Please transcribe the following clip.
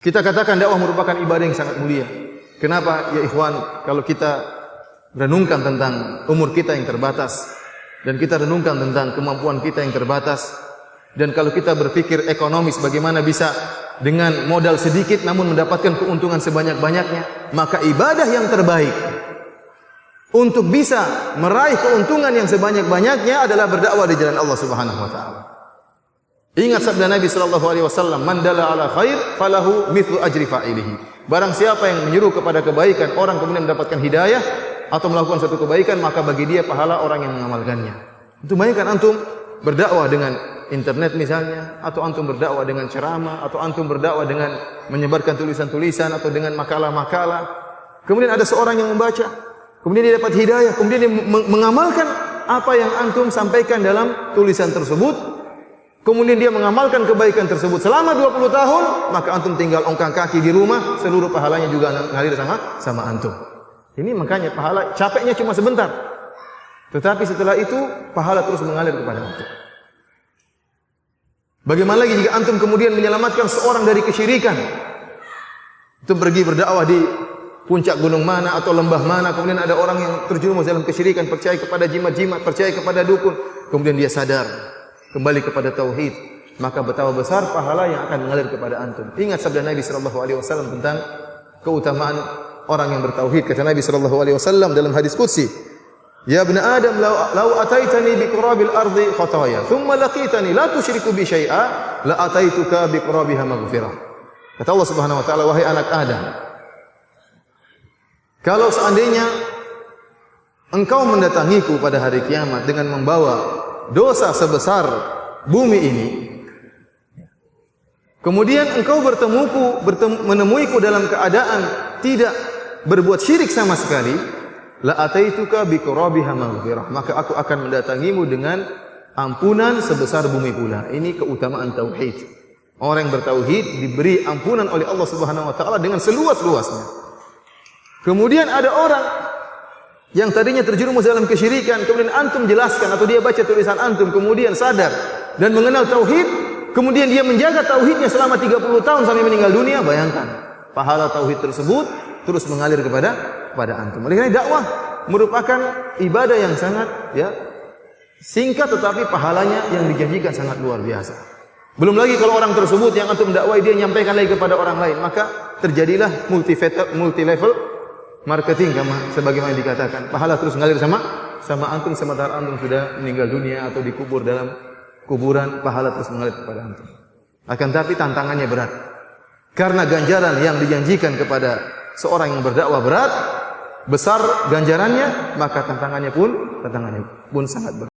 Kita katakan dakwah merupakan ibadah yang sangat mulia. Kenapa ya ikhwan? Kalau kita renungkan tentang umur kita yang terbatas dan kita renungkan tentang kemampuan kita yang terbatas, dan kalau kita berpikir ekonomis bagaimana bisa dengan modal sedikit namun mendapatkan keuntungan sebanyak-banyaknya, maka ibadah yang terbaik untuk bisa meraih keuntungan yang sebanyak-banyaknya adalah berdakwah di jalan Allah Subhanahu wa taala. Ingat sabda Nabi sallallahu alaihi wasallam, "Man dalla ala khair falahu mithlu ajri fa'ilihi." Barang siapa yang menyuruh kepada kebaikan, orang kemudian mendapatkan hidayah atau melakukan suatu kebaikan, maka bagi dia pahala orang yang mengamalkannya. Itu bayangkan antum berdakwah dengan internet misalnya, atau antum berdakwah dengan ceramah, atau antum berdakwah dengan menyebarkan tulisan-tulisan atau dengan makalah-makalah. Kemudian ada seorang yang membaca, kemudian dia dapat hidayah, kemudian dia mengamalkan apa yang antum sampaikan dalam tulisan tersebut. Kemudian dia mengamalkan kebaikan tersebut selama 20 tahun, maka antum tinggal ongkang kaki di rumah, seluruh pahalanya juga ngalir sama antum. Ini makanya pahala capeknya cuma sebentar. Tetapi setelah itu pahala terus mengalir kepada antum. Bagaimana lagi jika antum kemudian menyelamatkan seorang dari kesyirikan? Itu pergi berdakwah di puncak gunung mana atau lembah mana, kemudian ada orang yang terjerumus dalam kesyirikan, percaya kepada jimat-jimat, percaya kepada dukun, kemudian dia sadar, kembali kepada tauhid, maka betapa besar pahala yang akan mengalir kepada antum. Ingat sabda Nabi sallallahu alaihi wasallam tentang keutamaan orang yang bertauhid. Kata Nabi sallallahu alaihi wasallam dalam hadis qudsi, "Ya ibn Adam, law ataitani bi qurabil ardi khataya, thumma laqitani la tusyriku bi syai'a, la ataituka bi qurabiha maghfirah." Kata Allah Subhanahu wa taala, "Wahai anak Adam, kalau seandainya engkau mendatangiku pada hari kiamat dengan membawa dosa sebesar bumi ini, kemudian engkau menemuiku dalam keadaan tidak berbuat syirik sama sekali, la ataituka bi qurabiha maghfirah, maka aku akan mendatangimu dengan ampunan sebesar bumi pula." Ini keutamaan tauhid. Orang yang bertauhid diberi ampunan oleh Allah Subhanahu wa taala dengan seluas-luasnya. Kemudian ada orang yang tadinya terjerumus dalam kesyirikan, kemudian antum jelaskan atau dia baca tulisan antum, kemudian sadar dan mengenal tauhid, kemudian dia menjaga tauhidnya selama 30 tahun sampai meninggal dunia. Bayangkan, pahala tauhid tersebut terus mengalir kepada antum. Oleh karena dakwah merupakan ibadah yang sangat singkat, tetapi pahalanya yang dijanjikan sangat luar biasa. Belum lagi kalau orang tersebut yang antum dakwai dia nyampaikan lagi kepada orang lain, maka terjadilah multi level marketing, sebagaimana dikatakan. Pahala terus mengalir sama antum sementara antum sudah meninggal dunia atau dikubur dalam kuburan, pahala terus mengalir kepada antum. Akan tapi tantangannya berat. Karena ganjaran yang dijanjikan kepada seorang yang berdakwah berat, besar ganjarannya, maka tantangannya pun sangat berat.